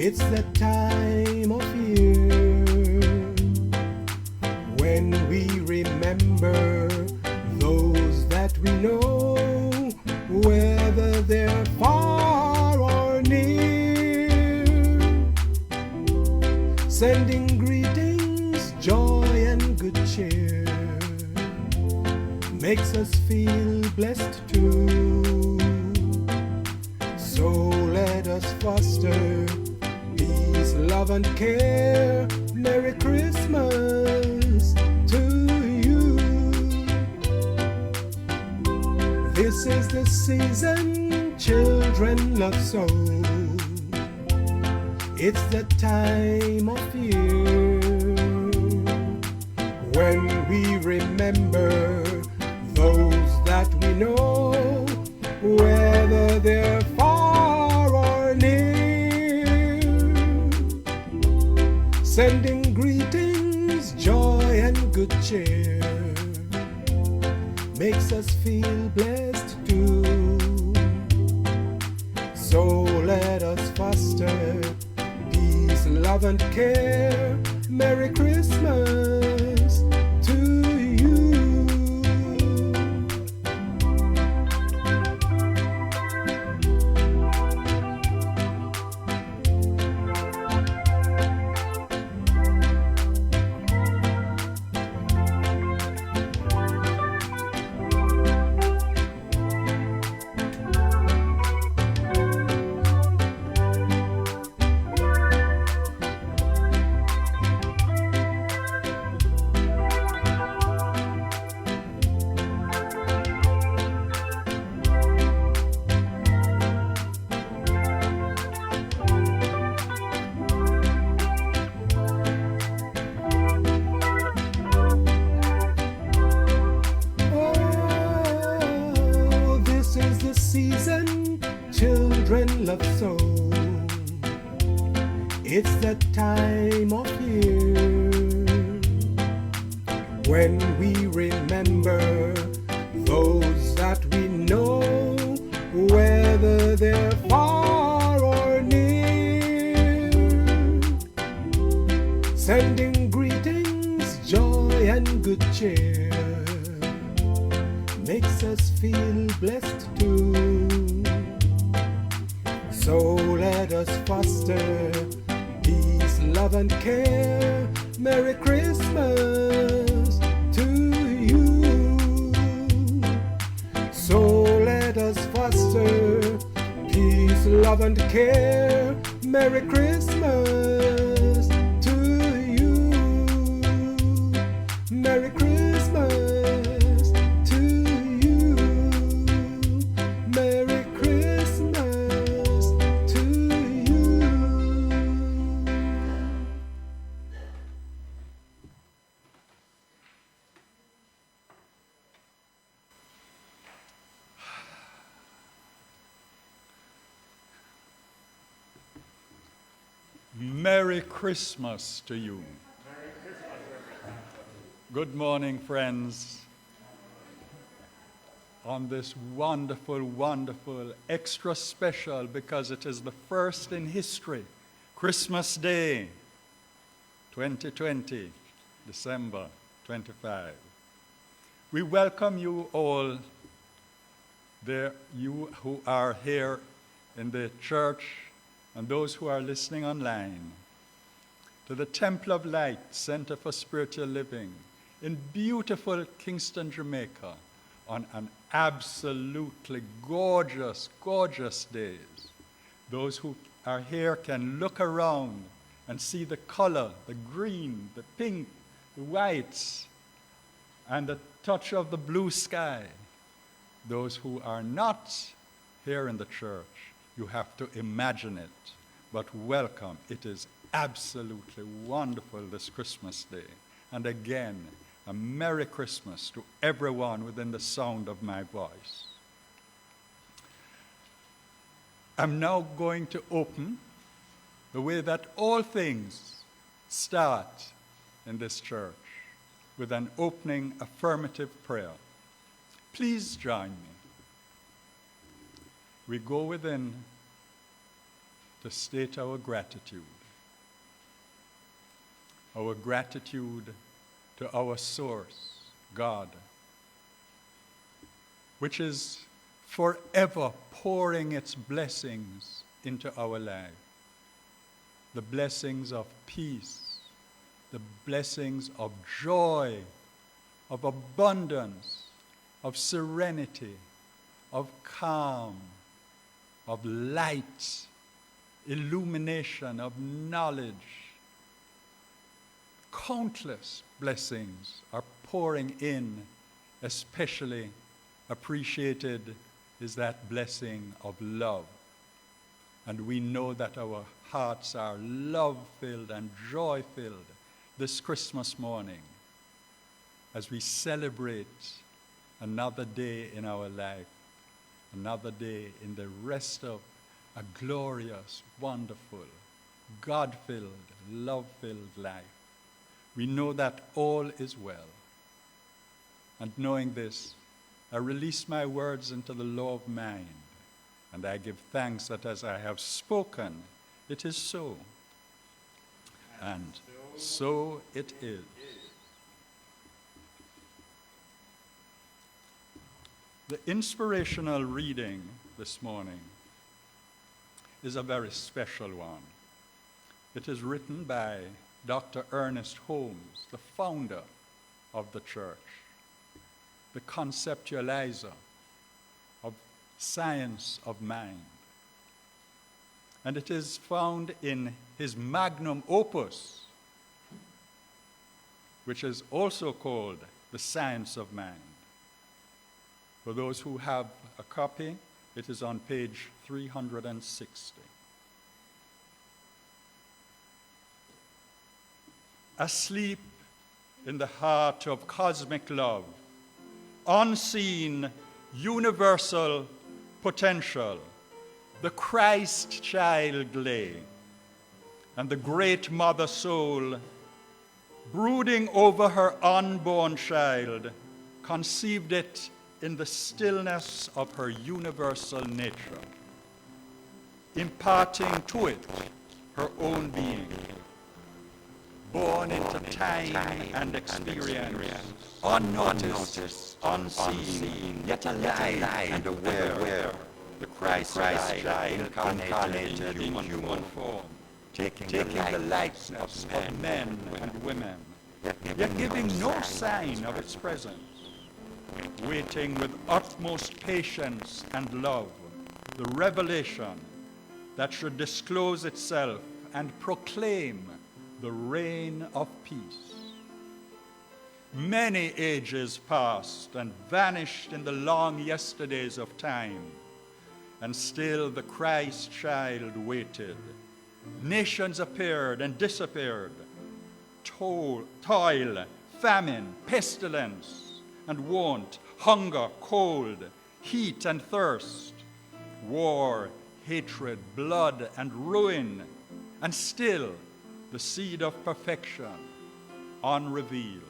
It's the time of year when we remember those that we know, whether they're far or near, sending greetings, joy and good cheer, makes us feel blessed too. So let us foster peace, love and care. Merry Christmas to you. This is the season children love so. It's the time of year when we remember those that we know, whether they're far or near, sending greetings, joy and good cheer, makes us feel blessed too. So let us foster peace, love and care. Merry Christmas to you. Season children love so. It's the time of year when we remember those that we know, whether they're far or near, sending greetings, joy and good cheer, makes us feel blessed too. So let us foster peace, love and care. Merry Christmas to you. So let us foster peace, love and care. Merry Christmas to you. Merry Christmas. Merry Christmas to you. Merry Christmas, everyone. Good morning, friends. On this wonderful, wonderful, extra special, because it is the first in history, Christmas Day, 2020, December 25. We welcome you all, there, you who are here in the church, and those who are listening online, to the Temple of Light Center for Spiritual Living in beautiful Kingston, Jamaica, on an absolutely gorgeous, gorgeous days. Those who are here can look around and see the color, the green, the pink, the whites, and the touch of the blue sky. Those who are not here in the church, you have to imagine it, but welcome. It is absolutely wonderful this Christmas Day. And again, a Merry Christmas to everyone within the sound of my voice. I'm now going to open the way that all things start in this church, with an opening affirmative prayer. Please join me. We go within to state our gratitude. Our gratitude to our source, God, which is forever pouring its blessings into our life. The blessings of peace, the blessings of joy, of abundance, of serenity, of calm, of light, illumination, of knowledge. Countless blessings are pouring in. Especially appreciated is that blessing of love. And we know that our hearts are love-filled and joy-filled this Christmas morning as we celebrate another day in our life, another day in the rest of a glorious, wonderful, God-filled, love-filled life. We know that all is well. And knowing this, I release my words into the law of mind, and I give thanks that as I have spoken, it is so. And so it is. The inspirational reading this morning is a very special one. It is written by Dr. Ernest Holmes, the founder of the church, the conceptualizer of science of mind. And it is found in his magnum opus, which is also called The Science of Mind. For those who have a copy, it is on page 360. Asleep in the heart of cosmic love, unseen, universal potential, the Christ child lay, and the great mother soul, brooding over her unborn child, conceived it in the stillness of her universal nature, imparting to it her own being, born into time and experience, unnoticed, unseen, yet alive and aware. The Christ child incarnated in human form, taking the likeness of men and women, yet giving no sign of its presence, waiting with utmost patience and love the revelation that should disclose itself and proclaim the reign of peace. Many ages passed and vanished in the long yesterdays of time, and still the Christ child waited. Nations appeared and disappeared. Toil, famine, pestilence, and want, hunger, cold, heat and thirst, war, hatred, blood, and ruin, and still the seed of perfection unrevealed.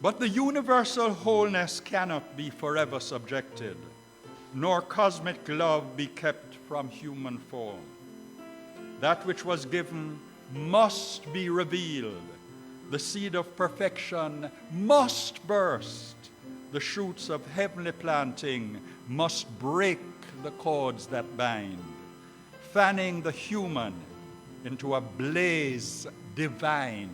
But the universal wholeness cannot be forever subjected, nor cosmic love be kept from human form. That which was given must be revealed. The seed of perfection must burst. The shoots of heavenly planting must break the cords that bind, fanning the human into a blaze divine.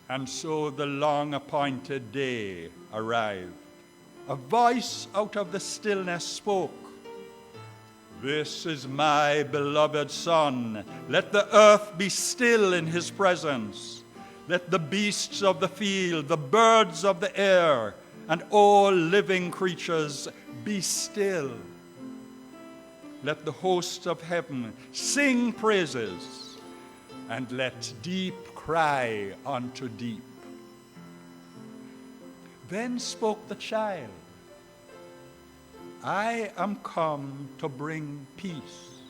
And so the long-appointed day arrived. A voice out of the stillness spoke, "This is my beloved Son. Let the earth be still in his presence. Let the beasts of the field, the birds of the air, and all living creatures be still. Let the hosts of heaven sing praises, and let deep cry unto deep." Then spoke the child, "I am come to bring peace.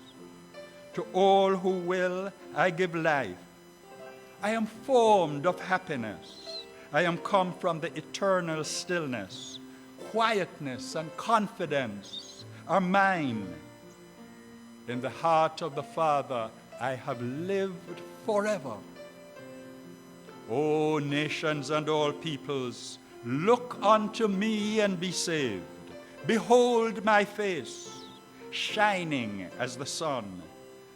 To all who will, I give life. I am formed of happiness. I am come from the eternal stillness. Quietness and confidence are mine. In the heart of the Father I have lived forever. O nations and all peoples, look unto me and be saved. Behold my face, shining as the sun,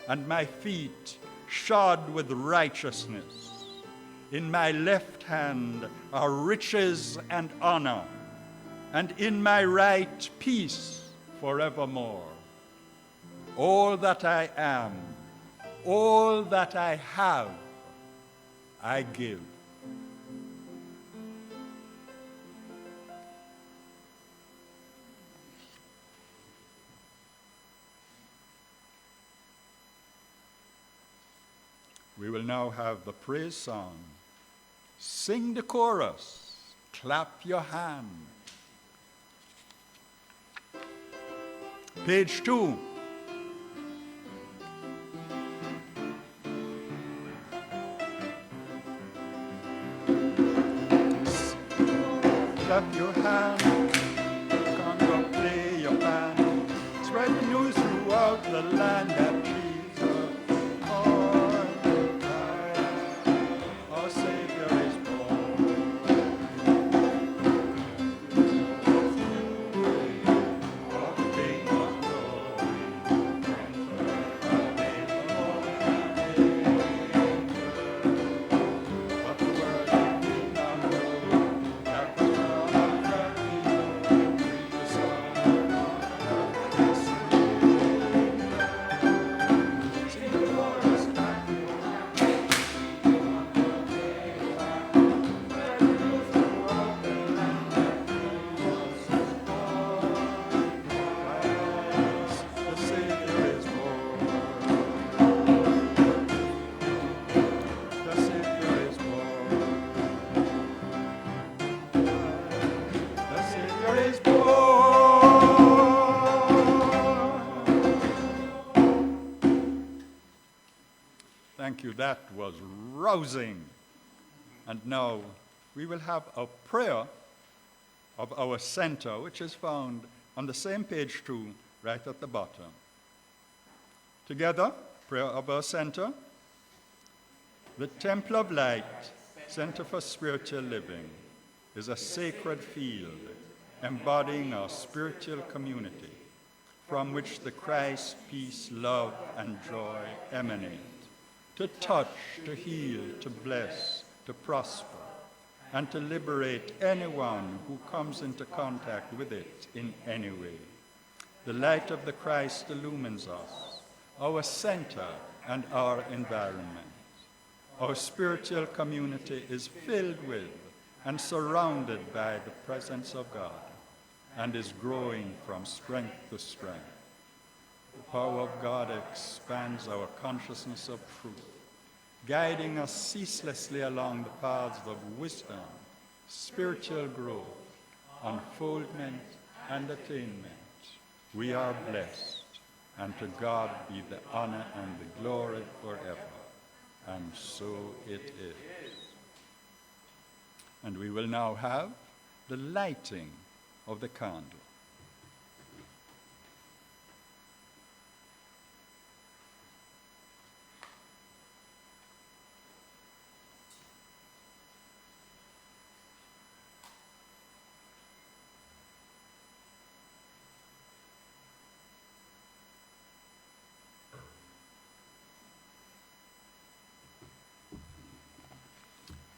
and my feet shod with righteousness. In my left hand are riches and honor, and in my right peace forevermore. All that I am, all that I have, I give. We will now have the praise song. Sing the chorus, clap your hand. Page 2. Clap your hand, conga, play your band. Spread the news throughout the land that Jesus, our Savior is born. Our King of glory, but the world did not know that the Thank you. That was rousing. And now we will have a prayer of our center, which is found on the same page 2, right at the bottom. Together, prayer of our center. The Temple of Light, Center for Spiritual Living, is a sacred field embodying our spiritual community from which the Christ, peace, love, and joy emanate. To touch, to heal, to bless, to prosper, and to liberate anyone who comes into contact with it in any way. The light of the Christ illumines us, our center, and our environment. Our spiritual community is filled with and surrounded by the presence of God and is growing from strength to strength. The power of God expands our consciousness of truth, guiding us ceaselessly along the paths of wisdom, spiritual growth, unfoldment, and attainment. We are blessed, and to God be the honor and the glory forever. And so it is. And we will now have the lighting of the candle.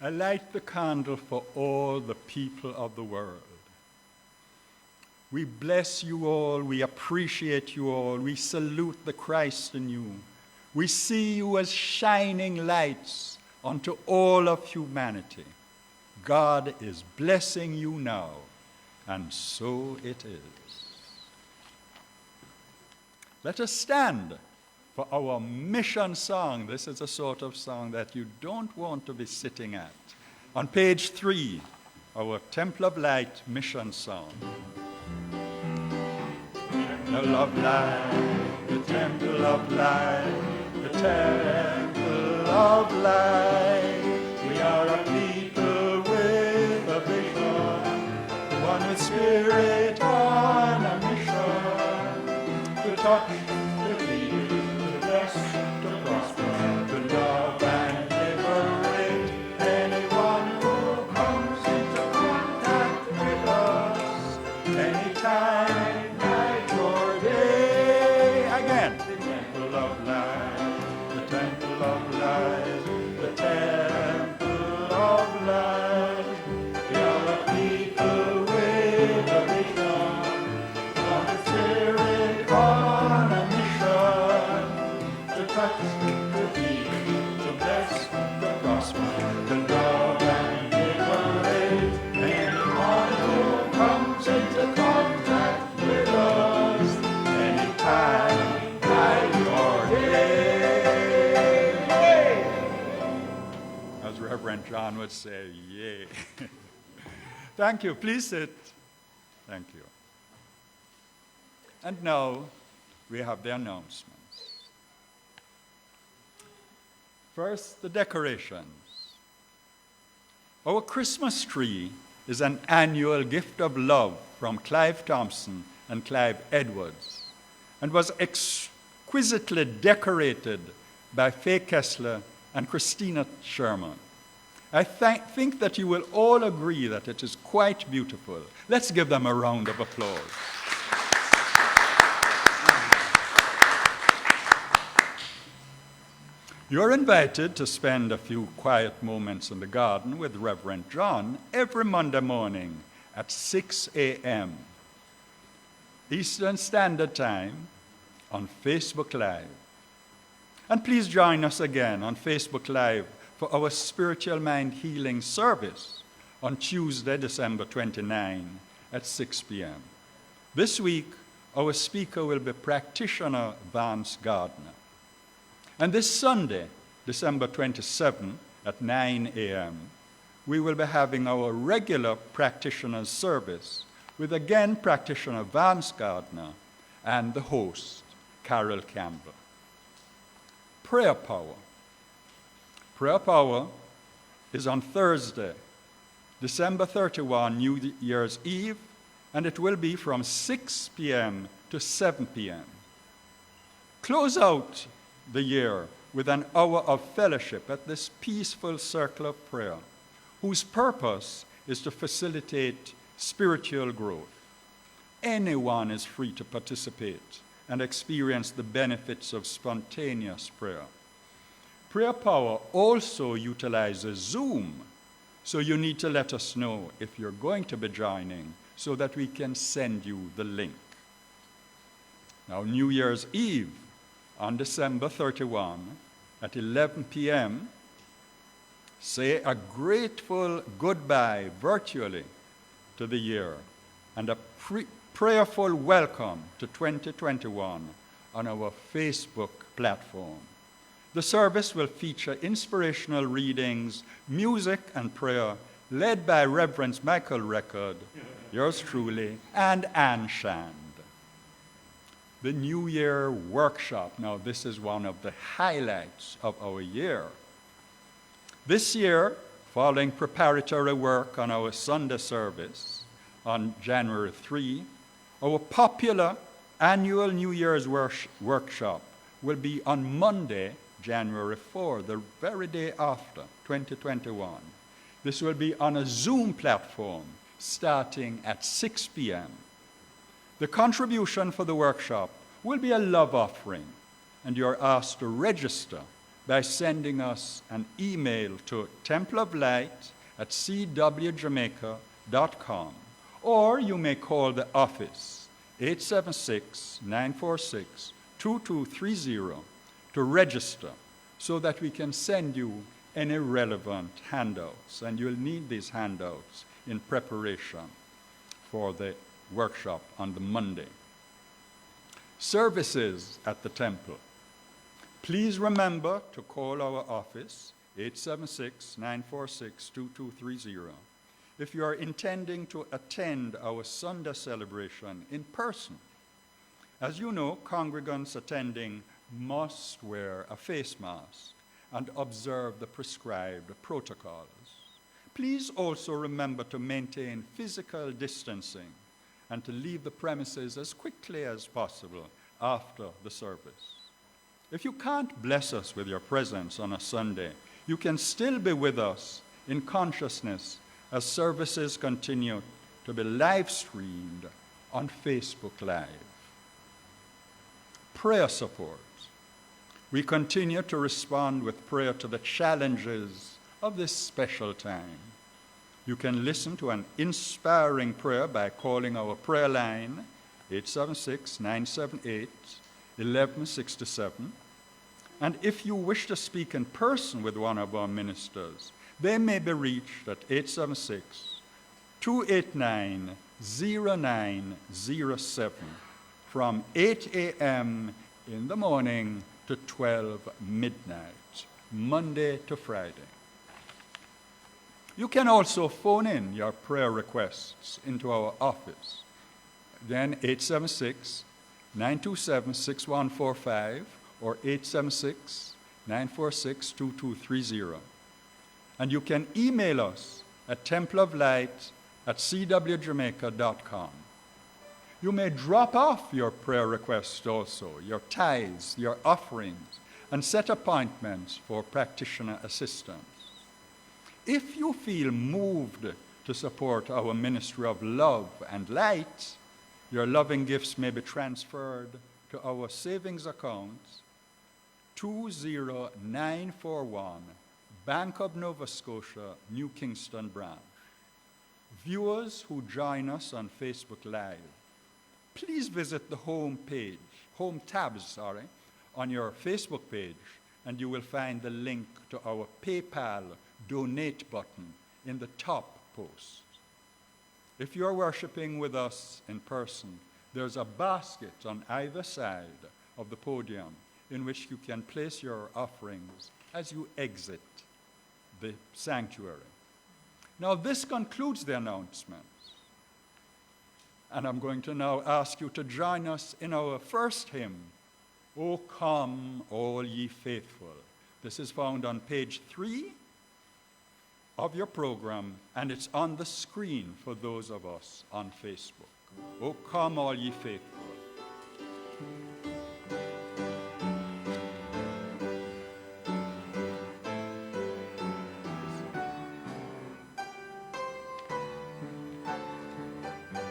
I light the candle for all the people of the world. We bless you all, we appreciate you all, we salute the Christ in you. We see you as shining lights unto all of humanity. God is blessing you now, and so it is. Let us stand for our mission song. This is a sort of song that you don't want to be sitting at. On page 3, our Temple of Light mission song. Temple of Light, the Temple of Light, the Temple of Light. We are a people with a vision, one with spirit on a mission, to touch, to feel, the temple of light, the temple of light, the temple of light. We are a people with a vision, from the Spirit on a mission, to touch, to heal, to bless, to prosper, to love and liberate anyone who comes into contact with us anytime, night or day. As Reverend John would say, yay. Thank you. Please sit. Thank you. And now we have the announcements. First, the decorations. Our Christmas tree is an annual gift of love from Clive Thompson and Clive Edwards, and was exquisitely decorated by Faye Kessler and Christina Sherman. I think that you will all agree that it is quite beautiful. Let's give them a round of applause. You're invited to spend a few quiet moments in the garden with Reverend John every Monday morning at 6 a.m. Eastern Standard Time on Facebook Live. And please join us again on Facebook Live for our Spiritual Mind Healing service on Tuesday, December 29 at 6 p.m. This week, our speaker will be practitioner Vance Gardner. And this Sunday, December 27 at 9 a.m., we will be having our regular practitioners service with again practitioner Vance Gardner and the host, Carol Campbell. Prayer Power. Prayer Power is on Thursday, December 31, New Year's Eve, and it will be from 6 p.m. to 7 p.m. Close out the year with an hour of fellowship at this peaceful circle of prayer, whose purpose is to facilitate spiritual growth. Anyone is free to participate and experience the benefits of spontaneous prayer. Prayer Power also utilizes Zoom, so you need to let us know if you're going to be joining so that we can send you the link. Now, New Year's Eve on December 31 at 11 p.m., say a grateful goodbye virtually to the year and a prayerful welcome to 2021 on our Facebook platform. The service will feature inspirational readings, music, and prayer led by Rev Michael Reckord, yours truly, and Anne Shand. The New Year workshop. Now, this is one of the highlights of our year. This year, following preparatory work on our Sunday service on January 3, our popular annual New Year's workshop will be on Monday, January 4, the very day after, 2021. This will be on a Zoom platform starting at 6 p.m. The contribution for the workshop will be a love offering, and you're asked to register by sending us an email to templeoflight@cwjamaica.com, or you may call the office 876-946-2230 to register so that we can send you any relevant handouts, and you'll need these handouts in preparation for the workshop on the Monday. Services at the temple. Please remember to call our office, 876-946-2230, if you are intending to attend our Sunday celebration in person. As you know, congregants attending must wear a face mask and observe the prescribed protocols. Please also remember to maintain physical distancing and to leave the premises as quickly as possible after the service. If you can't bless us with your presence on a Sunday, you can still be with us in consciousness as services continue to be live streamed on Facebook Live. prayer support. We continue to respond with prayer to the challenges of this special time. You can listen to an inspiring prayer by calling our prayer line, 876-978-1167. And if you wish to speak in person with one of our ministers, they may be reached at 876-289-0907 from 8 a.m. in the morning to 12 midnight, Monday to Friday. You can also phone in your prayer requests into our office. Then 876-927-6145 or 876-946-2230. And you can email us at templeoflight@cwjamaica.com. You may drop off your prayer requests also, your tithes, your offerings, and set appointments for practitioner assistance. If you feel moved to support our ministry of love and light, your loving gifts may be transferred to our savings account, 20941, Bank of Nova Scotia, New Kingston branch. Viewers who join us on Facebook Live, please visit the home tab, on your Facebook page, and you will find the link to our PayPal donate button in the top post. If you're worshiping with us in person, there's a basket on either side of the podium in which you can place your offerings as you exit the sanctuary. Now, this concludes the announcements. And I'm going to now ask you to join us in our first hymn, O Come, All Ye Faithful. This is found on page 3 of your program, and it's on the screen for those of us on Facebook. O come, all ye faithful.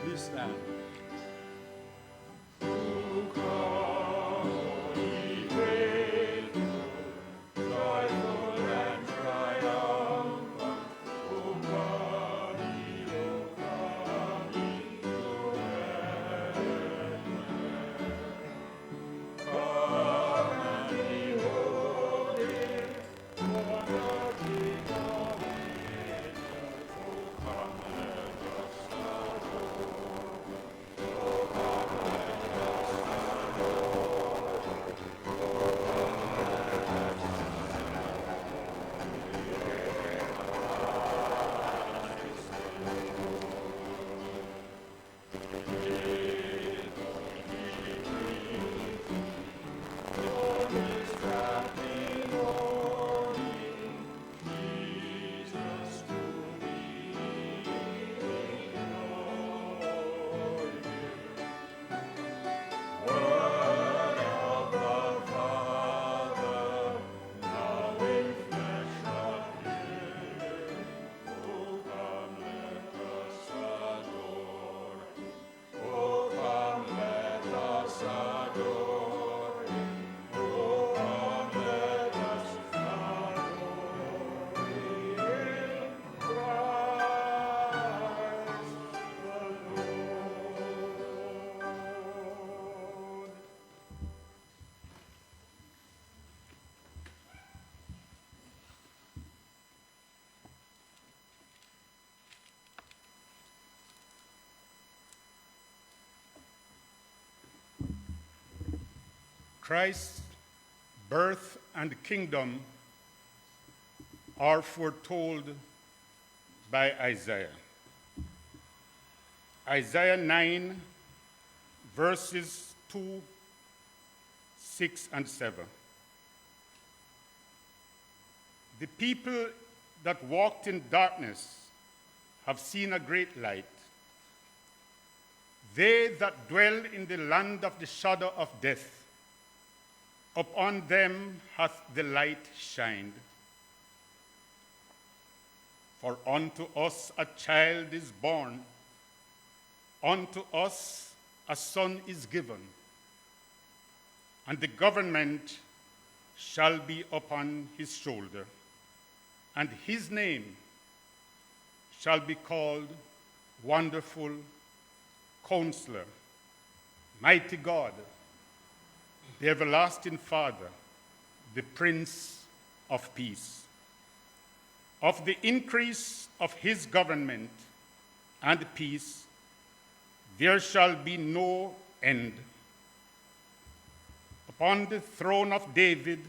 Please stand. Christ's birth and kingdom are foretold by Isaiah. Isaiah 9, verses 2, 6, and 7. The people that walked in darkness have seen a great light. They that dwell in the land of the shadow of death, upon them hath the light shined. For unto us a child is born, unto us a son is given, and the government shall be upon his shoulder, and his name shall be called Wonderful Counselor, Mighty God, the Everlasting Father, the Prince of Peace. Of the increase of his government and peace there shall be no end. Upon the throne of David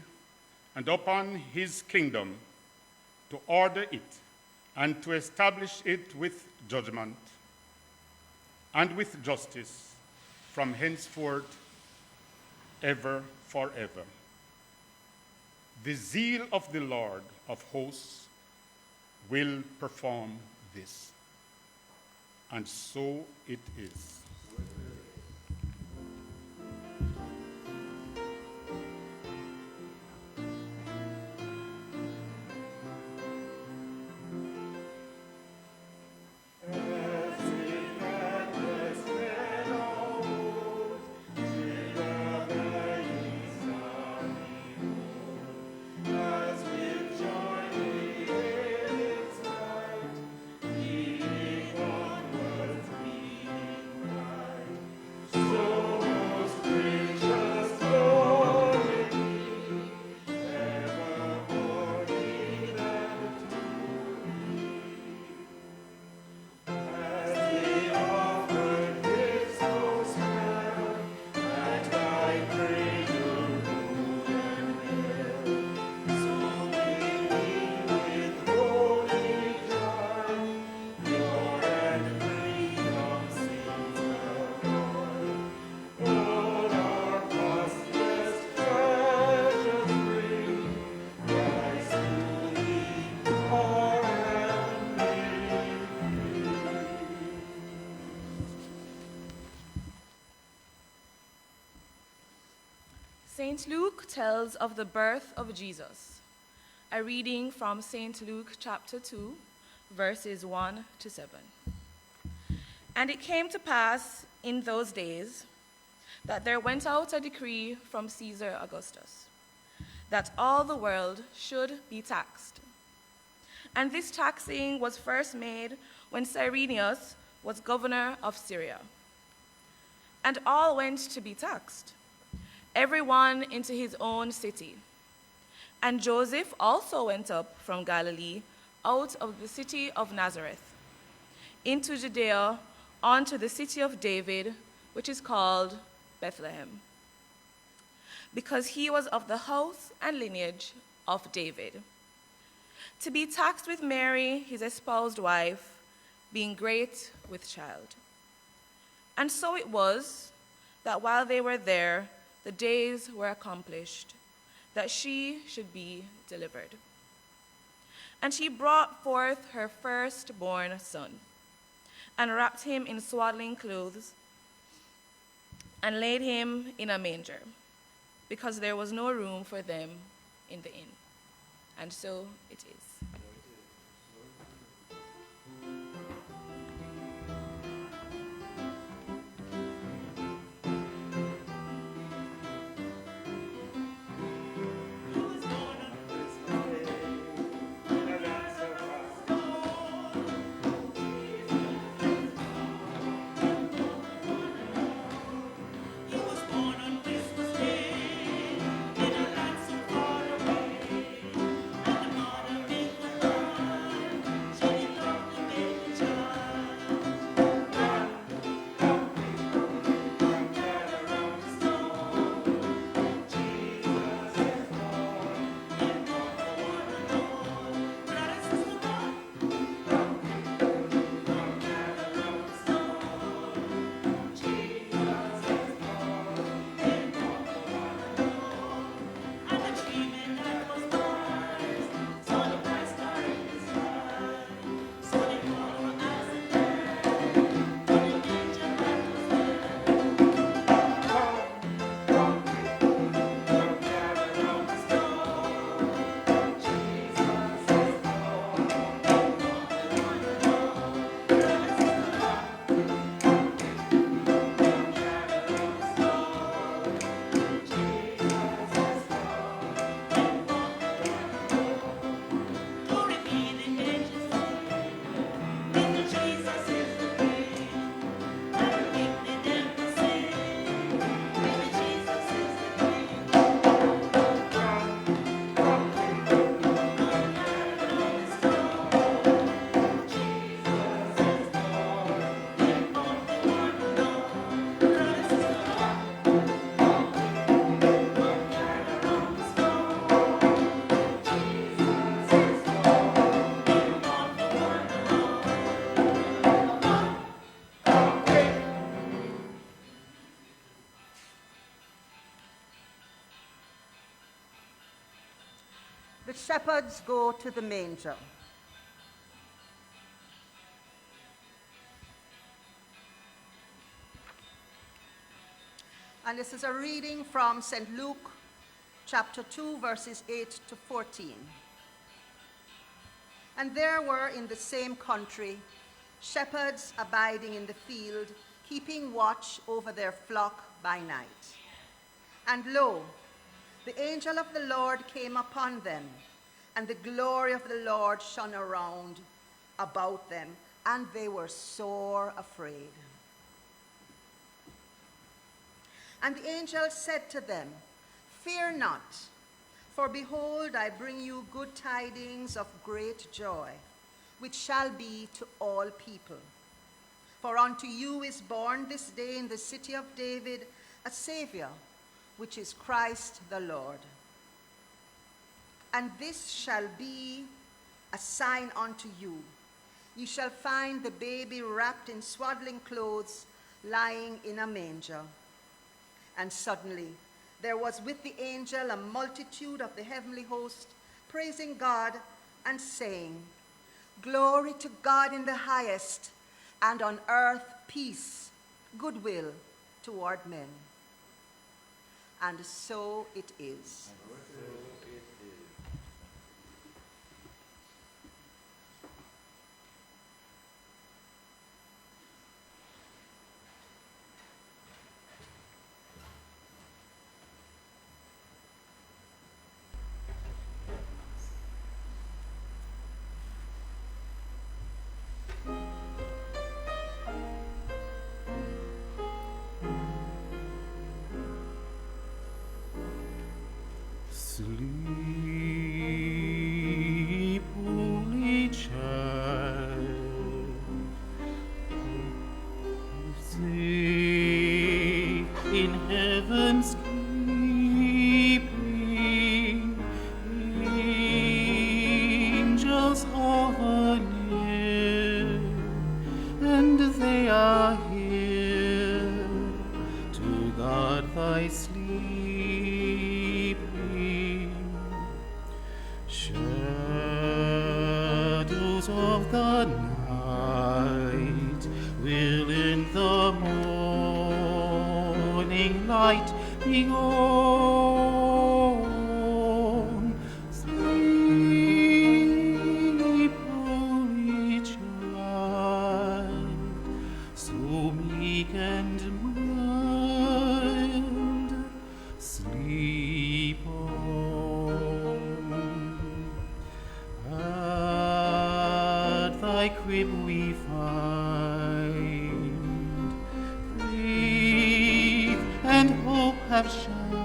and upon his kingdom, to order it and to establish it with judgment and with justice from henceforth ever forever. The zeal of the Lord of hosts will perform this. And so it is. St. Luke tells of the birth of Jesus. A reading from St. Luke chapter 2, verses 1 to 7. And it came to pass in those days that there went out a decree from Caesar Augustus, that all the world should be taxed. And this taxing was first made when Cyrenius was governor of Syria. And all went to be taxed, everyone into his own city. And Joseph also went up from Galilee, out of the city of Nazareth, into Judea, unto the city of David, which is called Bethlehem, because he was of the house and lineage of David, to be taxed with Mary, his espoused wife, being great with child. And so it was that while they were there, the days were accomplished, that she should be delivered. And she brought forth her firstborn son, and wrapped him in swaddling clothes, and laid him in a manger, because there was no room for them in the inn. And so it is. The shepherds go to the manger. And this is a reading from St. Luke, chapter 2, verses 8 to 14. And there were in the same country shepherds abiding in the field, keeping watch over their flock by night. And lo, the angel of the Lord came upon them, and the glory of the Lord shone around about them, and they were sore afraid. And the angel said to them, "Fear not, for behold, I bring you good tidings of great joy, which shall be to all people. For unto you is born this day in the city of David a Savior, which is Christ the Lord. And this shall be a sign unto you. You shall find the baby wrapped in swaddling clothes, lying in a manger." And suddenly there was with the angel a multitude of the heavenly host, praising God and saying, "Glory to God in the highest, and on earth peace, goodwill toward men." And so it is. Sleep, holy child, safe in heaven's keeping. Angels hover near, and they are here to guard thy sleep. Shadows of the night will in the morning light be gone. Sleep, holy child, so meek and mild. Sleep on. At thy crib we find faith and hope have shined.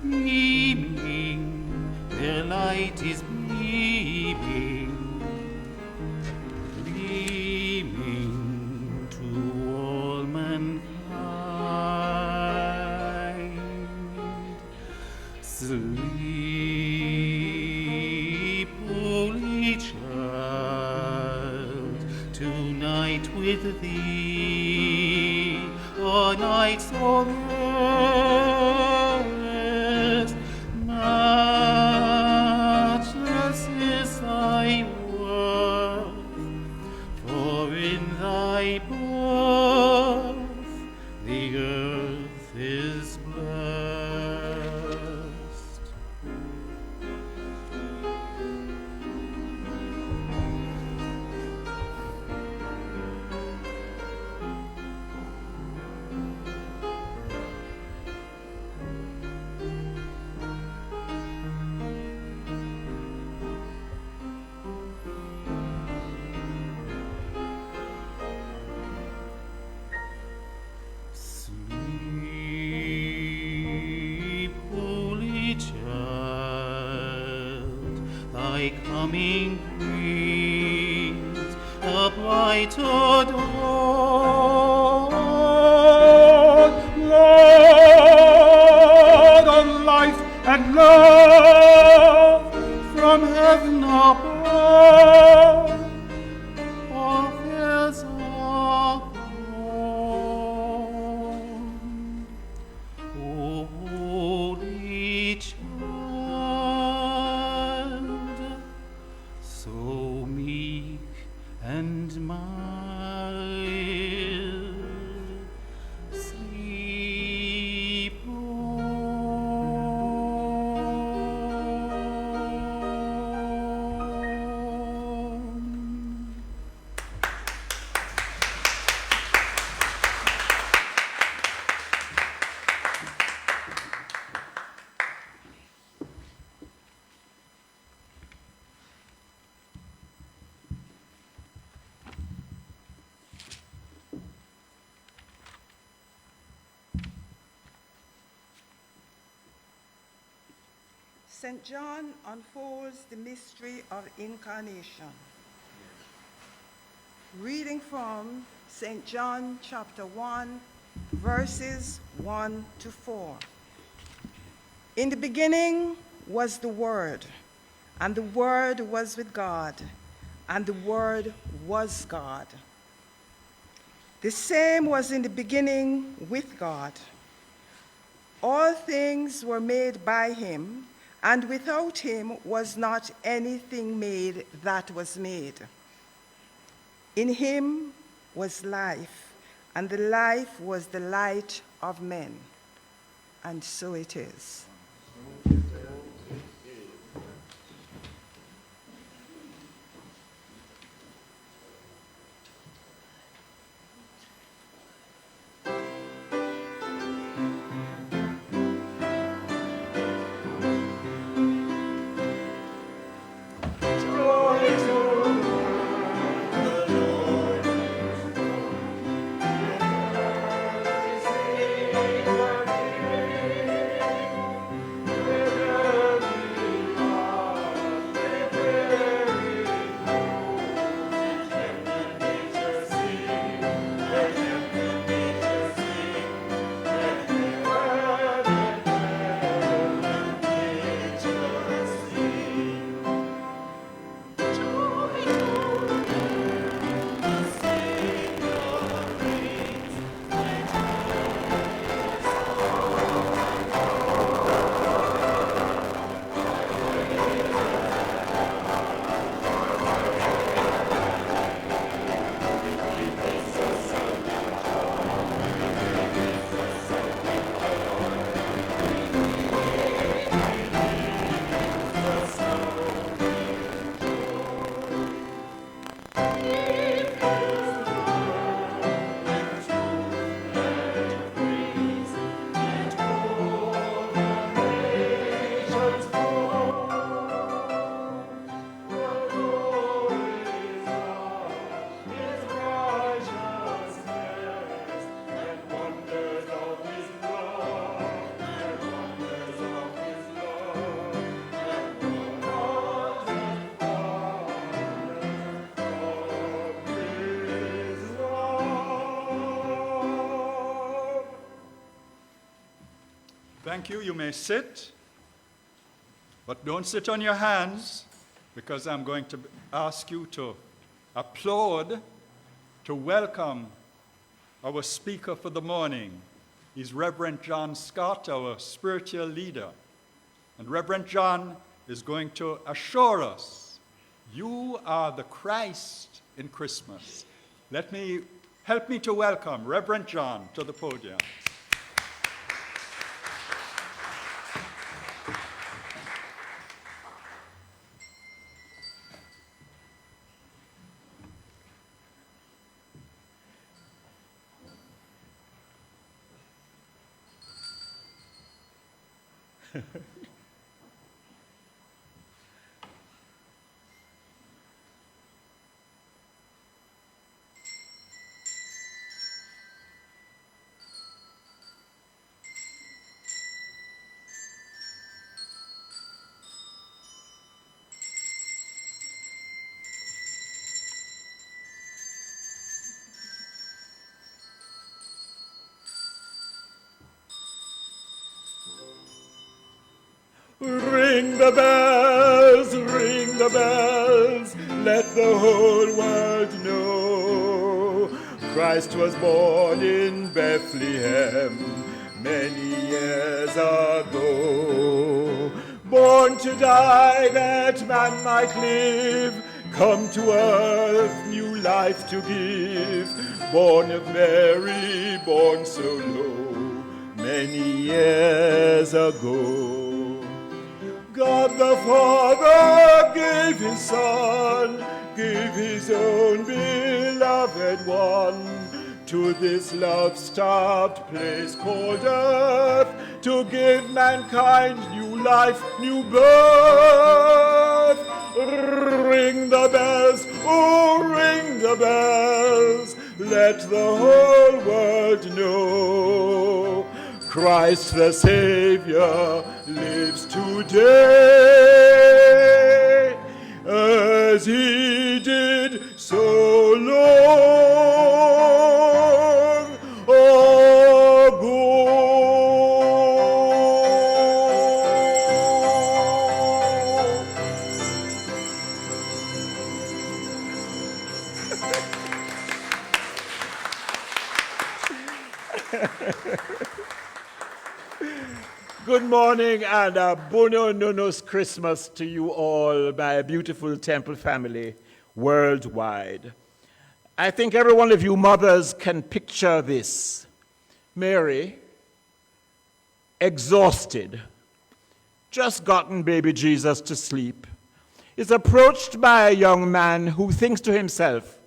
Beaming, their light is beaming, gleaming to all mankind. Sleep, holy child, tonight with thee, a night so rest. Matchless is thy worth, for in thy birth the earth is blessed. Sleep, holy child, thy coming brings a brighter dawn. Lord of life and love, from heaven above, all fears are gone. O holy child, St. John unfolds the mystery of incarnation. Reading from St. John chapter 1, verses 1 to 4. In the beginning was the Word, and the Word was with God, and the Word was God. The same was in the beginning with God. All things were made by him, and without him was not anything made that was made. In him was life, and the life was the light of men. And so it is. Thank you. You may sit, but don't sit on your hands, because I'm going to ask you to applaud to welcome our speaker for the morning. He's Reverend John Scott, our spiritual leader. And Reverend John is going to assure us, you are the Christ in Christmas. Help me to welcome Reverend John to the podium. Ring the bells, ring the bells, let the whole world know. Christ was born in Bethlehem many years ago. Born to die that man might live, come to earth new life to give. Born of Mary, born so low, many years ago. God the Father gave his Son, gave his own beloved one, to this love-starved place called earth, to give mankind new life, new birth. Ring the bells, oh ring the bells, let the whole world know. Christ the Savior lives today, as he did so long ago. Good morning and a Bono Nonos Christmas to you all, my beautiful temple family worldwide. I think every one of you mothers can picture this. Mary, exhausted, just gotten baby Jesus to sleep, is approached by a young man who thinks to himself,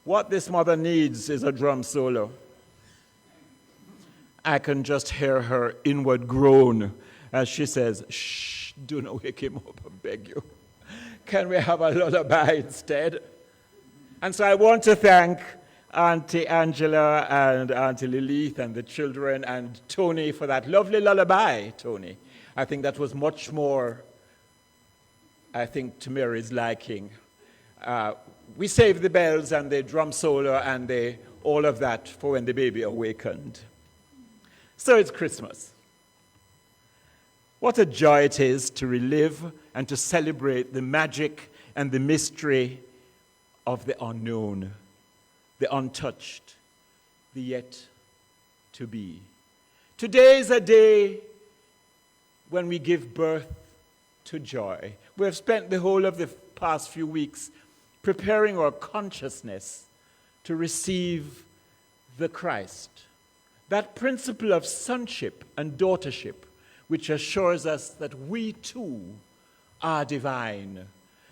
what this mother needs is a drum solo. I can just hear her inward groan as she says, shh, do not wake him up, I beg you. Can we have a lullaby instead? And so I want to thank Auntie Angela and Auntie Lilith and the children and Tony for that lovely lullaby, Tony. I think that was much more, to Mary's liking. We saved the bells and the drum solo and all of that for when the baby awakened. So it's Christmas. What a joy it is to relive and to celebrate the magic and the mystery of the unknown, the untouched, the yet to be. Today is a day when we give birth to joy. We have spent the whole of the past few weeks preparing our consciousness to receive the Christ. That principle of sonship and daughtership, which assures us that we too are divine,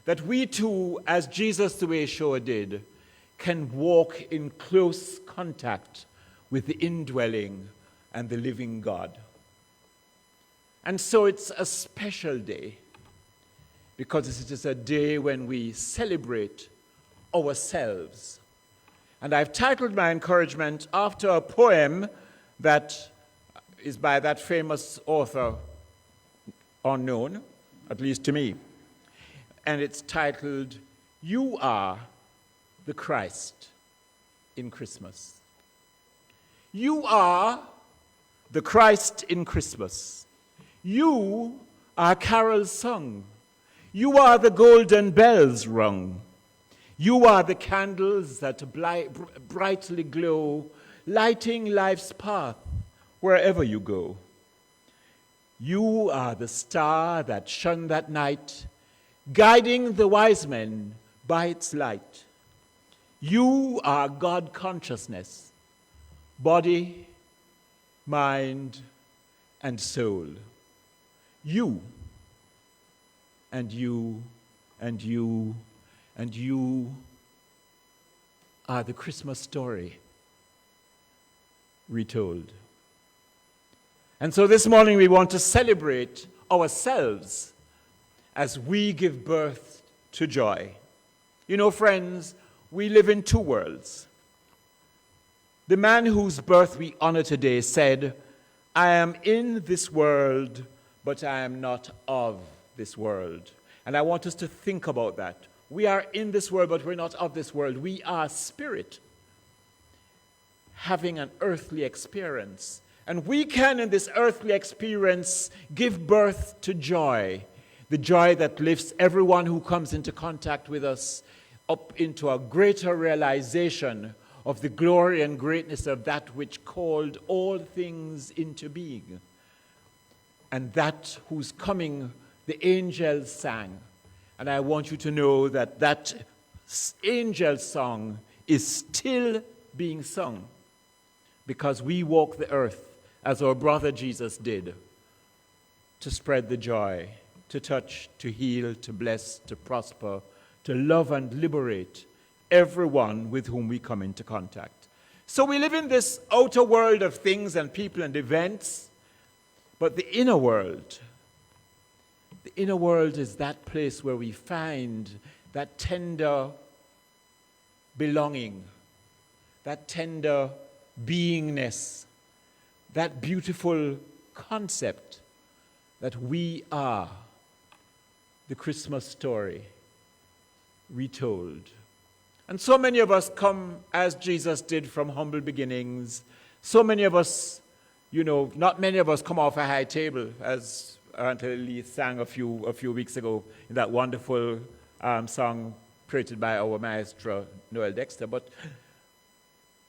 that we too, as Jesus the way sure did, can walk in close contact with the indwelling and the living God. And so it's a special day, because it is a day when we celebrate ourselves. And I've titled my encouragement after a poem that is by that famous author, unknown, at least to me. And it's titled, You Are the Christ in Christmas. You are the Christ in Christmas. You are carols sung. You are the golden bells rung. You are the candles that brightly glow, lighting life's path wherever you go. You are the star that shone that night, guiding the wise men by its light. You are God consciousness, body, mind, and soul. You, and you, and you, and you are the Christmas story retold. And so this morning we want to celebrate ourselves as we give birth to joy. You know, friends, we live in two worlds. The man whose birth we honor today said, I am in this world, but I am not of this world. And I want us to think about that. We are in this world, but we're not of this world. We are spirit, having an earthly experience. And we can, in this earthly experience, give birth to joy, the joy that lifts everyone who comes into contact with us up into a greater realization of the glory and greatness of that which called all things into being, and that whose coming the angels sang. And I want you to know that that angel song is still being sung, because we walk the earth as our brother Jesus did, to spread the joy, to touch, to heal, to bless, to prosper, to love and liberate everyone with whom we come into contact. So we live in this outer world of things and people and events, but the inner world is that place where we find that tender belonging, that tender beingness, that beautiful concept that we are the Christmas story retold. And so many of us come, as Jesus did, from humble beginnings. So many of us, not many of us come off a high table, as Aunt Lee sang a few weeks ago in that wonderful song created by our maestro, Noel Dexter. But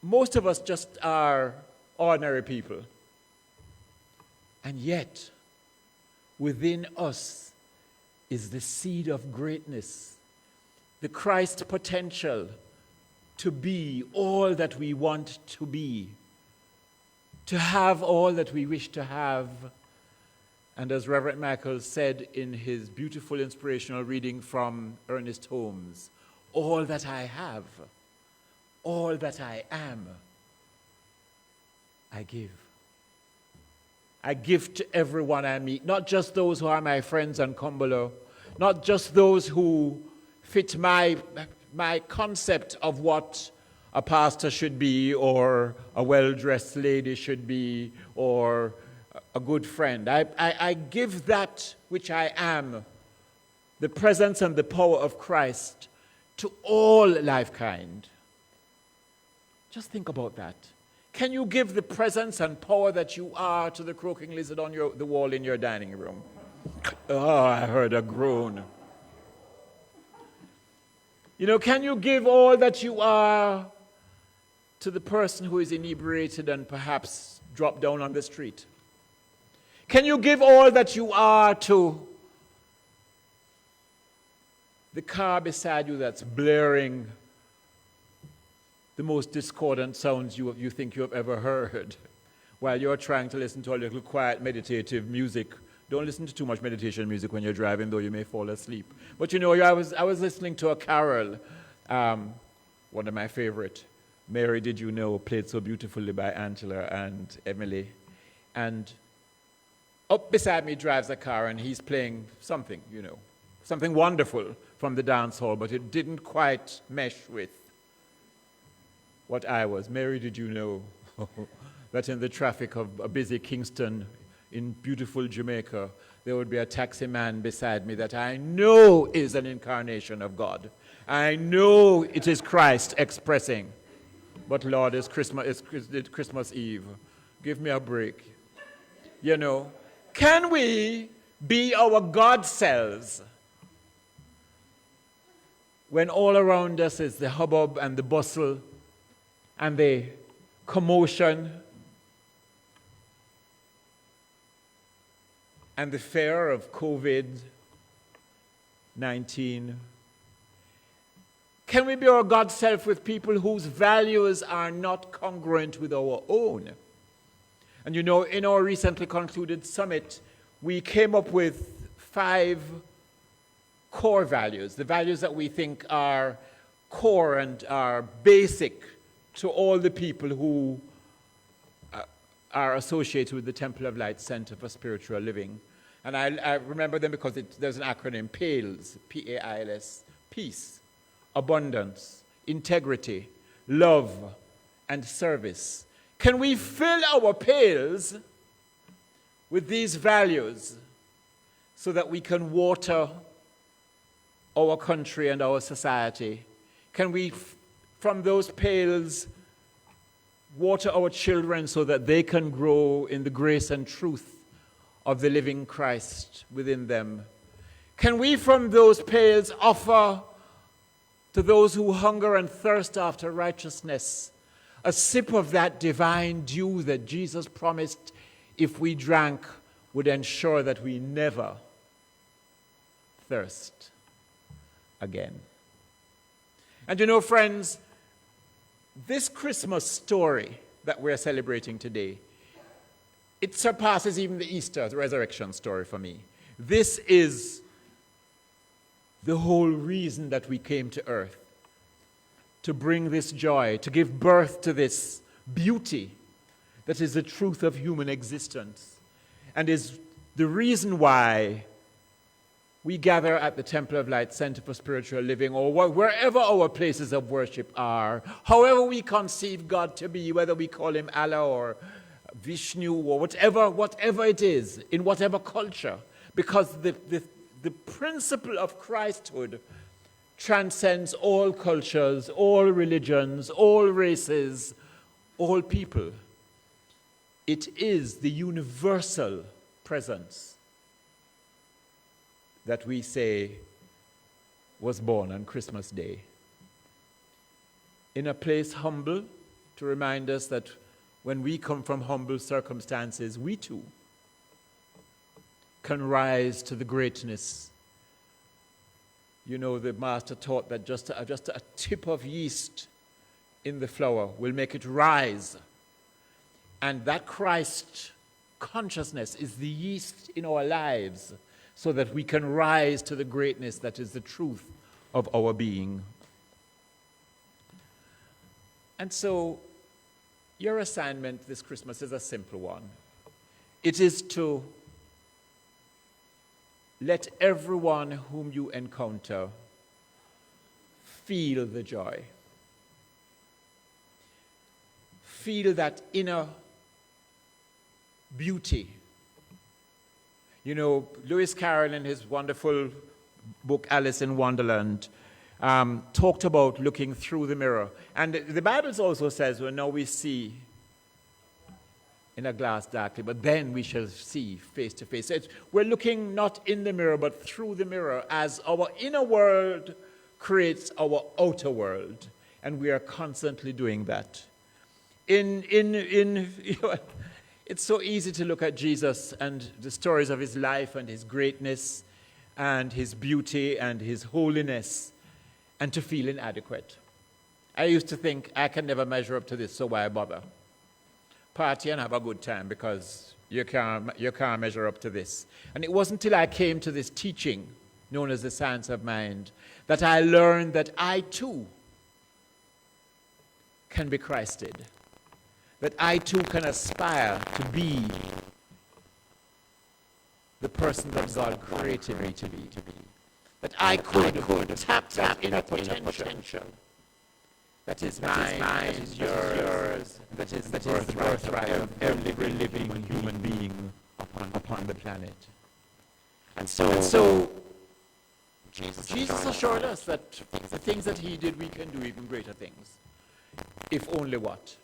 most of us just are ordinary people. And yet, within us is the seed of greatness, the Christ potential to be all that we want to be, to have all that we wish to have. And as Rev Michael said in his beautiful inspirational reading from Ernest Holmes, all that I have, all that I am, I give. I give to everyone I meet, not just those who are my friends on Cumberland, not just those who fit my concept of what a pastor should be, or a well-dressed lady should be, or a good friend. I give that which I am, the presence and the power of Christ, to all lifekind. Just think about that. Can you give the presence and power that you are to the croaking lizard on the wall in your dining room? Oh, I heard a groan. Can you give all that you are to the person who is inebriated and perhaps dropped down on the street? Can you give all that you are to the car beside you that's blaring the most discordant sounds you think you have ever heard while you're trying to listen to a little quiet meditative music? Don't listen to too much meditation music when you're driving, though you may fall asleep. But I was listening to a carol, one of my favorite, Mary Did You Know, played so beautifully by Angela and Emily. And up beside me drives a car, and he's playing something, something wonderful from the dance hall, but it didn't quite mesh with what I was. Mary, did you know that in the traffic of a busy Kingston in beautiful Jamaica, there would be a taxi man beside me that I know is an incarnation of God. I know it is Christ expressing. But Lord, it's Christmas Eve. Give me a break. Can we be our God selves when all around us is the hubbub and the bustle and the commotion and the fear of COVID-19? Can we be our God self with people whose values are not congruent with our own? And in our recently concluded summit, we came up with 5 core values, the values that we think are core and are basic to all the people who are associated with the Temple of Light Center for Spiritual Living. And I remember them because there's an acronym, PAILS, P-A-I-L-S, peace, abundance, integrity, love, and service. Can we fill our pails with these values so that we can water our country and our society? Can we, from those pails, water our children so that they can grow in the grace and truth of the living Christ within them? Can we, from those pails, offer to those who hunger and thirst after righteousness a sip of that divine dew that Jesus promised, if we drank, would ensure that we never thirst again? And friends, this Christmas story that we're celebrating today, it surpasses even the Easter, the resurrection story for me. This is the whole reason that we came to earth, to bring this joy, to give birth to this beauty that is the truth of human existence, and is the reason why we gather at the Temple of Light Center for Spiritual Living, or wherever our places of worship are, however we conceive God to be, whether we call him Allah or Vishnu, or whatever it is, in whatever culture, because the principle of Christhood transcends all cultures, all religions, all races, all people. It is the universal presence that we say was born on Christmas Day. In a place humble, to remind us that when we come from humble circumstances, we too can rise to the greatness. You know, the master taught that just a tip of yeast in the flour will make it rise. And that Christ consciousness is the yeast in our lives so that we can rise to the greatness that is the truth of our being. And so, your assignment this Christmas is a simple one. It is to let everyone whom you encounter feel the joy. Feel that inner beauty. You know, Lewis Carroll in his wonderful book, Alice in Wonderland, talked about looking through the mirror. And the Bible also says, well, now we see in a glass darkly, but then we shall see face to face. So we're looking not in the mirror, but through the mirror, as our inner world creates our outer world. And we are constantly doing that. It's so easy to look at Jesus and the stories of his life and his greatness and his beauty and his holiness and to feel inadequate. I used to think, I can never measure up to this, so why bother? Party and have a good time because you can't measure up to this. And it wasn't until I came to this teaching, known as the Science of Mind, that I learned that I too can be Christed. That I too can aspire to be the person that God created me to be. That I could tap that inner potential. That is mine, that is yours, that is the birthright of every living human being upon the planet. And so Jesus assured us that the things that he did, we can do even greater things. If only what?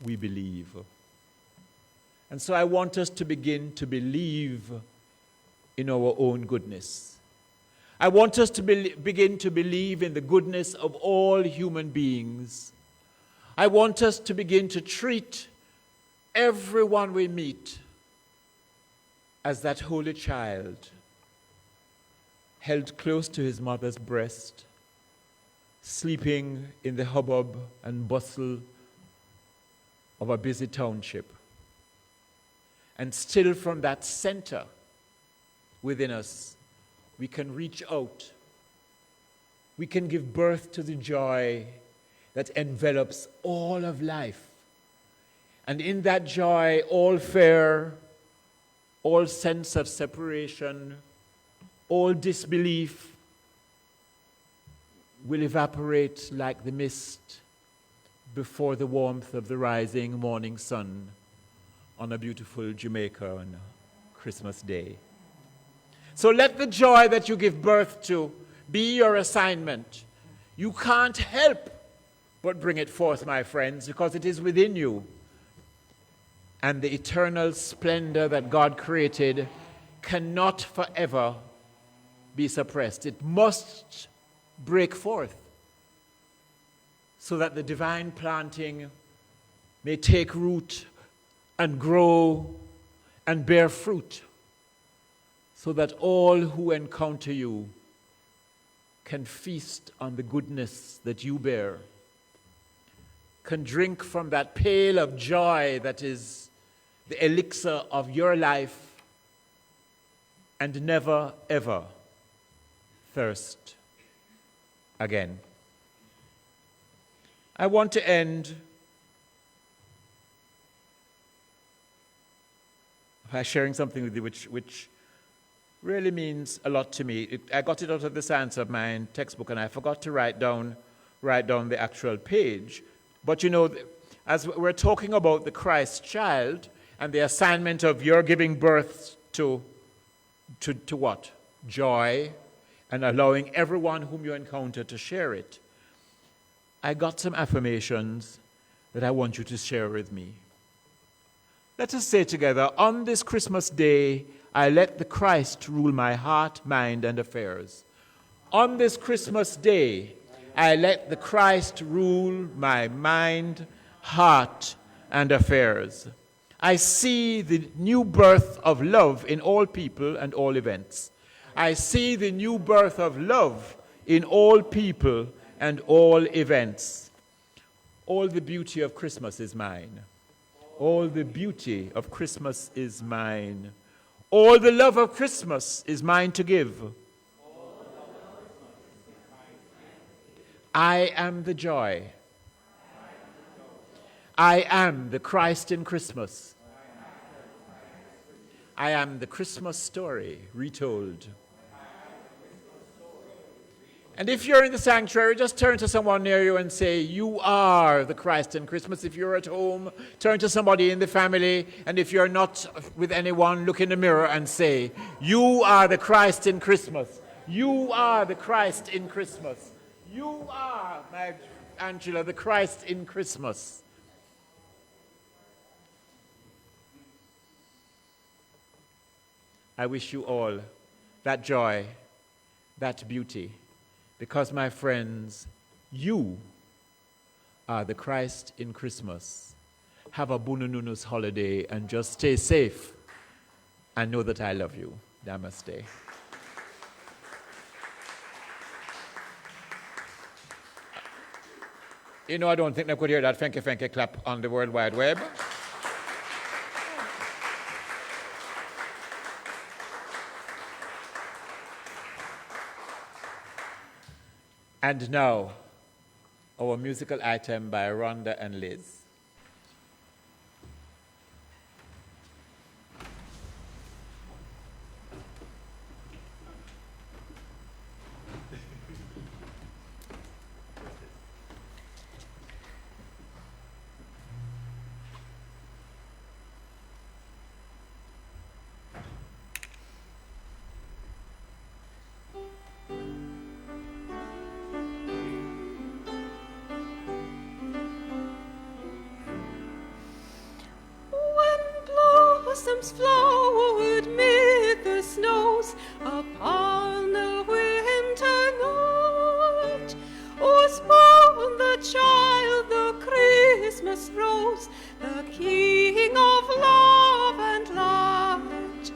We believe. And so I want us to begin to believe in our own goodness. I want us to begin to believe in the goodness of all human beings. I want us to begin to treat everyone we meet as that holy child held close to his mother's breast, sleeping in the hubbub and bustle of a busy township. And still from that center within us, we can reach out. We can give birth to the joy that envelops all of life. And in that joy, all fear, all sense of separation, all disbelief will evaporate like the mist before the warmth of the rising morning sun on a beautiful Jamaica on Christmas Day. So let the joy that you give birth to be your assignment. You can't help but bring it forth, my friends, because it is within you. And the eternal splendor that God created cannot forever be suppressed. It must break forth so that the divine planting may take root and grow and bear fruit, so that all who encounter you can feast on the goodness that you bear, can drink from that pail of joy that is the elixir of your life, and never, ever thirst again. I want to end by sharing something with you which really means a lot to me. I got it out of the Science of Mind textbook, and I forgot to write down the actual page. But you know, as we're talking about the Christ child and the assignment of your giving birth to what? Joy, and allowing everyone whom you encounter to share it. I got some affirmations that I want you to share with me. Let us say together, on this Christmas day, I let the Christ rule my heart, mind, and affairs. On this Christmas day, I let the Christ rule my mind, heart, and affairs. I see the new birth of love in all people and all events. I see the new birth of love in all people and all events. All the beauty of Christmas is mine. All the beauty of Christmas is mine. All the love of Christmas is mine to give. I am the joy. I am the Christ in Christmas. I am the Christmas story retold. And if you're in the sanctuary, just turn to someone near you and say, you are the Christ in Christmas. If you're at home, turn to somebody in the family. And if you're not with anyone, look in the mirror and say, you are the Christ in Christmas. You are the Christ in Christmas. You are, my Angela, the Christ in Christmas. I wish you all that joy, that beauty, because, my friends, you are the Christ in Christmas. Have a Bunununus holiday and just stay safe and know that I love you. Namaste. You know, I don't think they could hear that Fenke clap on the World Wide Web. And now, our musical item by Rhonda and Liz. Flowered mid the snows upon the winter night, was born the child, the Christmas rose, the King of love and light.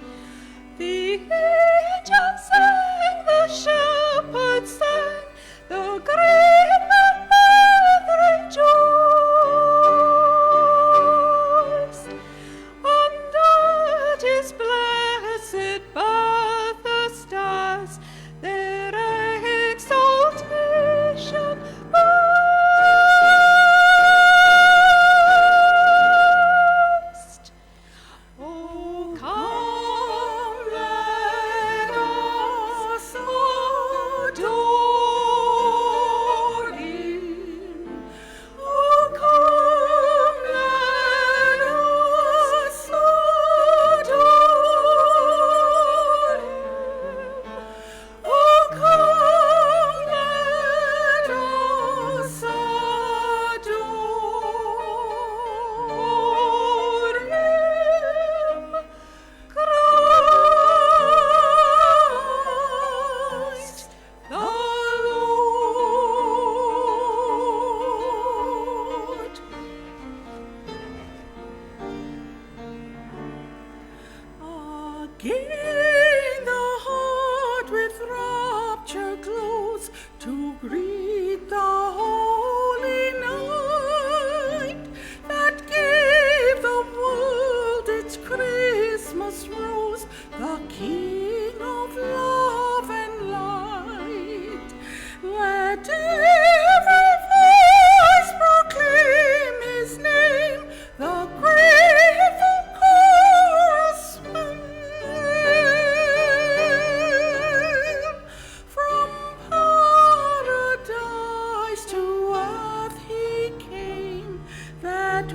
The angels sang, the shepherds sang, the great man rejoiced. His blessed birth, the stars their exaltation burst. Oh, come, let us adore him. Oh, come, let us adore him. Oh, come, let us adore him. Christ the Lord. Again the heart with rapture glows to greet the holy night that gave the world its Christmas rose, the King of love and light. Let every voice proclaim his name, the grateful chorusman. From paradise to earth he came, that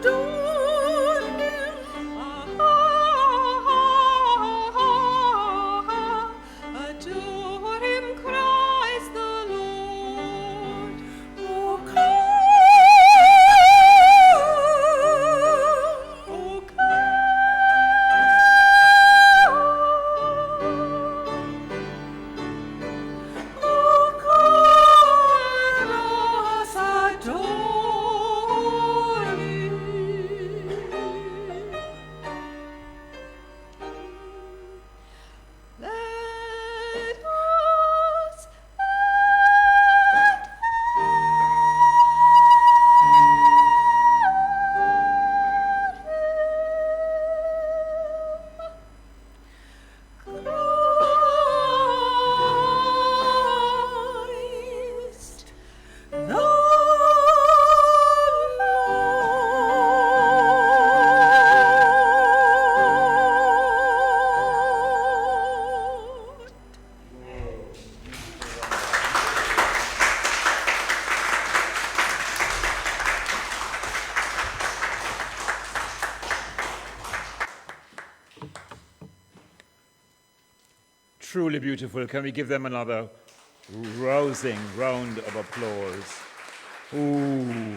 adore him. Adore him, Christ the Lord. Oh, come. Oh, come. Oh, come, let us adore him. Let us Christ the Lord. Truly beautiful. Can we give them another rousing round of applause? Ooh.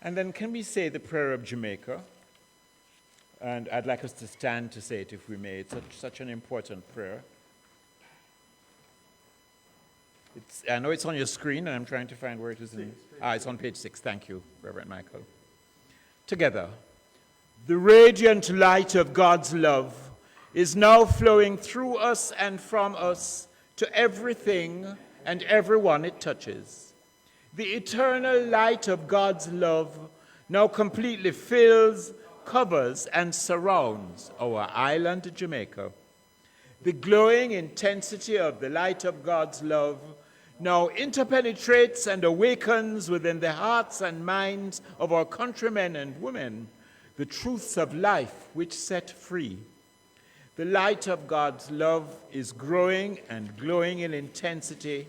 And then can we say the prayer of Jamaica? And I'd like us to stand to say it if we may. It's such an important prayer. I know it's on your screen, and I'm trying to find where it is. It's on page 6. Thank you, Reverend Michael. Together, the radiant light of God's love is now flowing through us and from us to everything and everyone it touches. The eternal light of God's love now completely fills, covers, and surrounds our island, Jamaica. The glowing intensity of the light of God's love now interpenetrates and awakens within the hearts and minds of our countrymen and women the truths of life which set free. The light of God's love is growing and glowing in intensity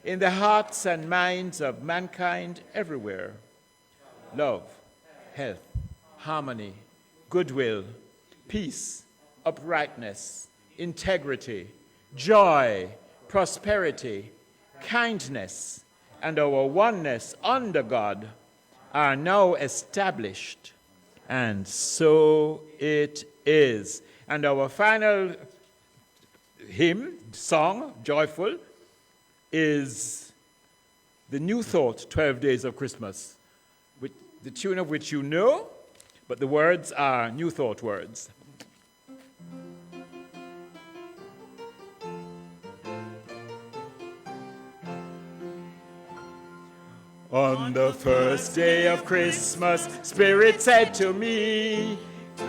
in the hearts and minds of mankind everywhere. Love, health, harmony, goodwill, peace, uprightness, integrity, joy, prosperity, kindness, and our oneness under God are now established. And so it is. And our final hymn, song, joyful, is the New Thought, 12 Days of Christmas, with the tune of which you know, but the words are New Thought words. On the first day of Christmas, Spirit said to me,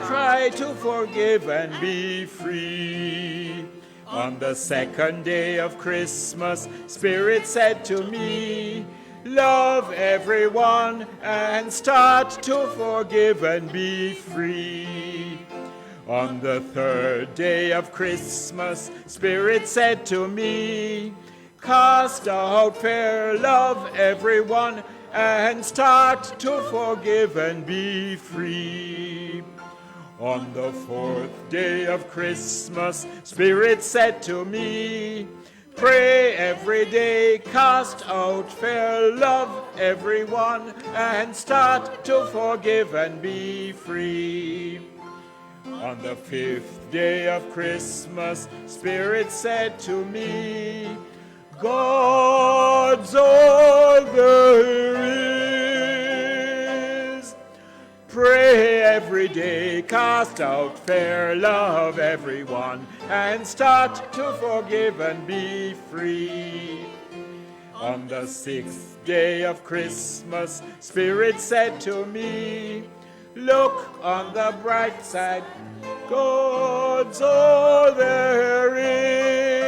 try to forgive and be free. On the second day of Christmas, Spirit said to me, love everyone and start to forgive and be free. On the third day of Christmas, Spirit said to me, cast out fear, love everyone, and start to forgive and be free. On the fourth day of Christmas, Spirit said to me, pray every day, cast out fear, love everyone, and start to forgive and be free. On the fifth day of Christmas, Spirit said to me, God's all there is. Pray every day, cast out fear, love everyone, and start to forgive and be free. On the sixth day of Christmas, Spirit said to me, look on the bright side, God's all there is.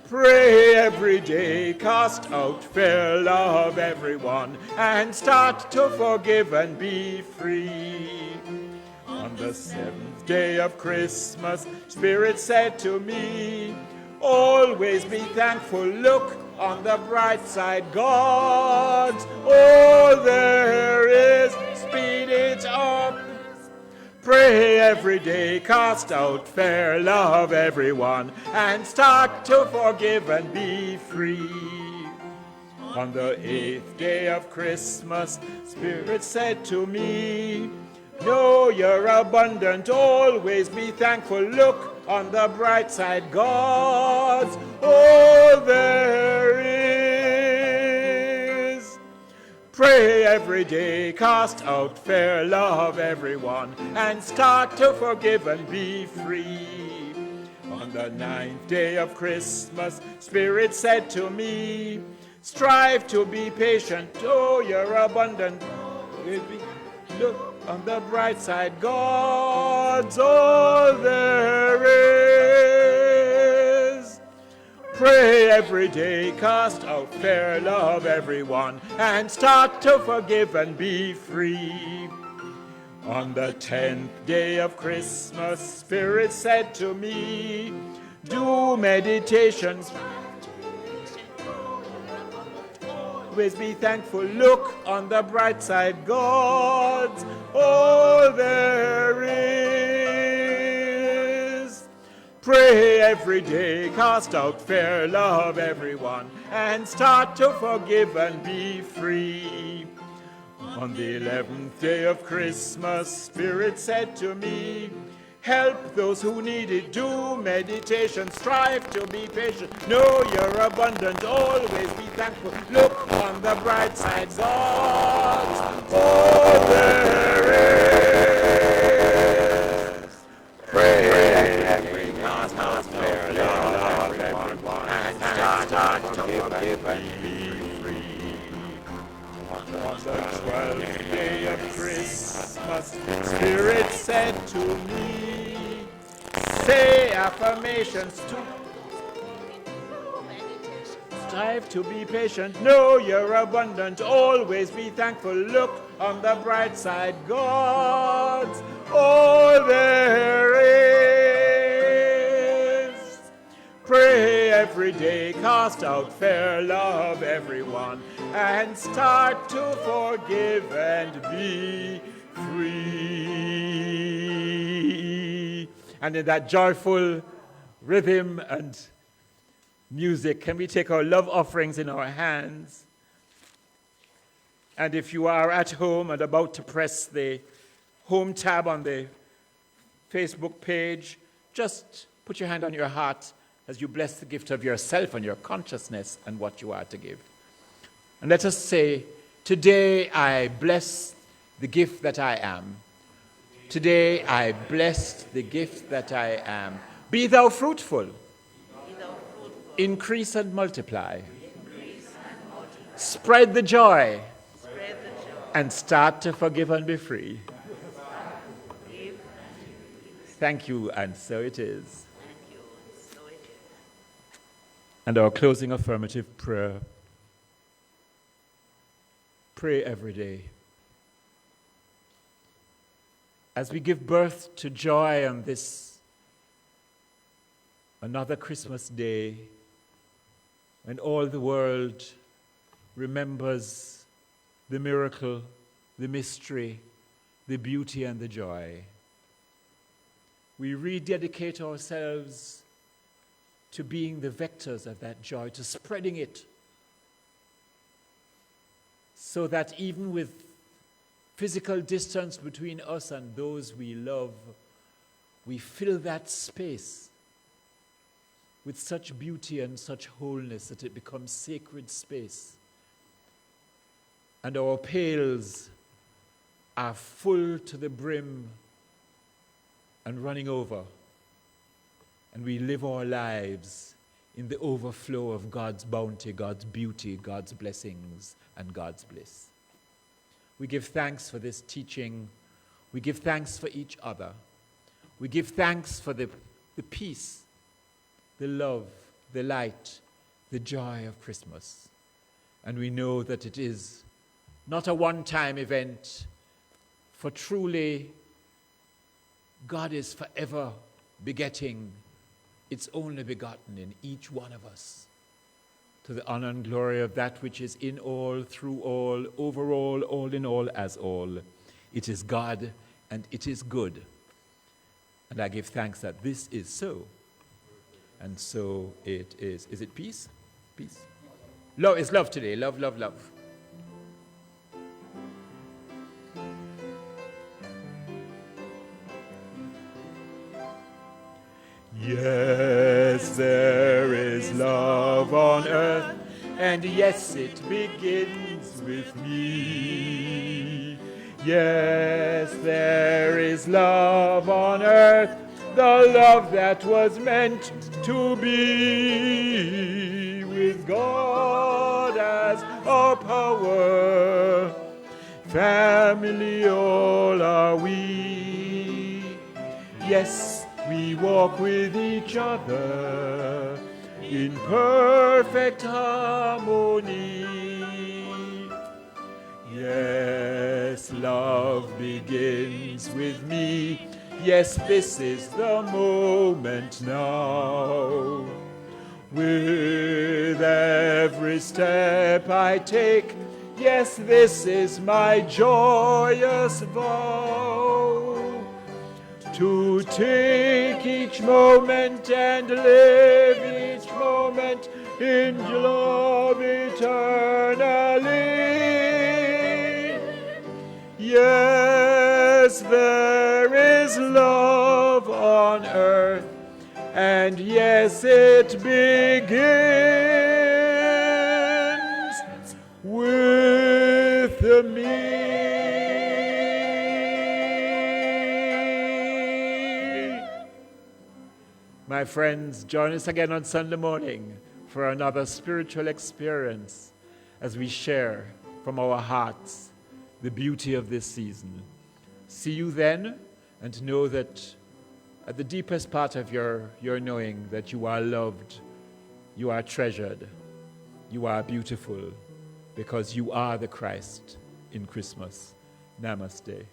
Pray every day, cast out fear, love everyone, and start to forgive and be free. On the seventh day of Christmas, Spirit said to me, always be thankful, look on the bright side, God's all every day, cast out fear, love everyone, and start to forgive and be free. On the 8th day of Christmas, Spirit said to me, know you're abundant, always be thankful, look on the bright side, God's all there is. Pray every day, cast out fear, love everyone, and start to forgive and be free. On the 9th day of Christmas, Spirit said to me, strive to be patient, oh, you're abundant. Look on the bright side, God's all there is. Pray every day, cast out fear, love everyone, and start to forgive and be free. On the 10th day of Christmas, Spirit said to me, do meditations. Always be thankful, look on the bright side, God's all there is. Pray every day, cast out fear, love everyone, and start to forgive and be free. On the 11th day of Christmas, Spirit said to me, help those who need it, do meditation, strive to be patient, know you're abundant, always be thankful, look on the bright side, God's all there is. Pray every cast fear, love everyone, and start to forgive and be free. On the 12th day of Christmas, Spirit said to me, say affirmations to strive to be patient, know you're abundant, always be thankful, look on the bright side, God's all there is. Pray every day, cast out fear, love everyone, and start to forgive and be free. And in that joyful rhythm and music, can we take our love offerings in our hands? And if you are at home and about to press the home tab on the Facebook page, just put your hand on your heart as you bless the gift of yourself and your consciousness and what you are to give. And let us say, today I bless the gift that I am. Today I bless the gift that I am. Be thou fruitful. Increase and multiply. Spread the joy. And start to forgive and be free. Thank you, and so it is. And our closing affirmative prayer. Pray every day. As we give birth to joy on this another Christmas day, when all the world remembers the miracle, the mystery, the beauty, and the joy, we rededicate ourselves to being the vectors of that joy, to spreading it, so that even with physical distance between us and those we love, we fill that space with such beauty and such wholeness that it becomes sacred space. And our pails are full to the brim and running over. And we live our lives in the overflow of God's bounty, God's beauty, God's blessings, and God's bliss. We give thanks for this teaching. We give thanks for each other. We give thanks for the peace, the love, the light, the joy of Christmas. And we know that it is not a one-time event, for truly God is forever begetting its only begotten in each one of us, to the honor and glory of that which is in all, through all, over all in all, as all. It is God, and it is good. And I give thanks that this is so. And so it is. Is it peace? Peace. Love is love today. Love, love, love. Yes, there is love on earth, and yes, it begins with me. Yes, there is love on earth, the love that was meant to be, with God as our power. Family all are we. Yes, we walk with each other in perfect harmony. Yes, love begins with me. Yes, this is the moment now. With every step I take, yes, this is my joyous vow. To take each moment and live each moment in love eternally. Yes, there is love on earth, and yes, it begins with me. My friends, join us again on Sunday morning for another spiritual experience as we share from our hearts the beauty of this season. See you then, and know that at the deepest part of your knowing that you are loved, you are treasured, you are beautiful, because you are the Christ in Christmas. Namaste.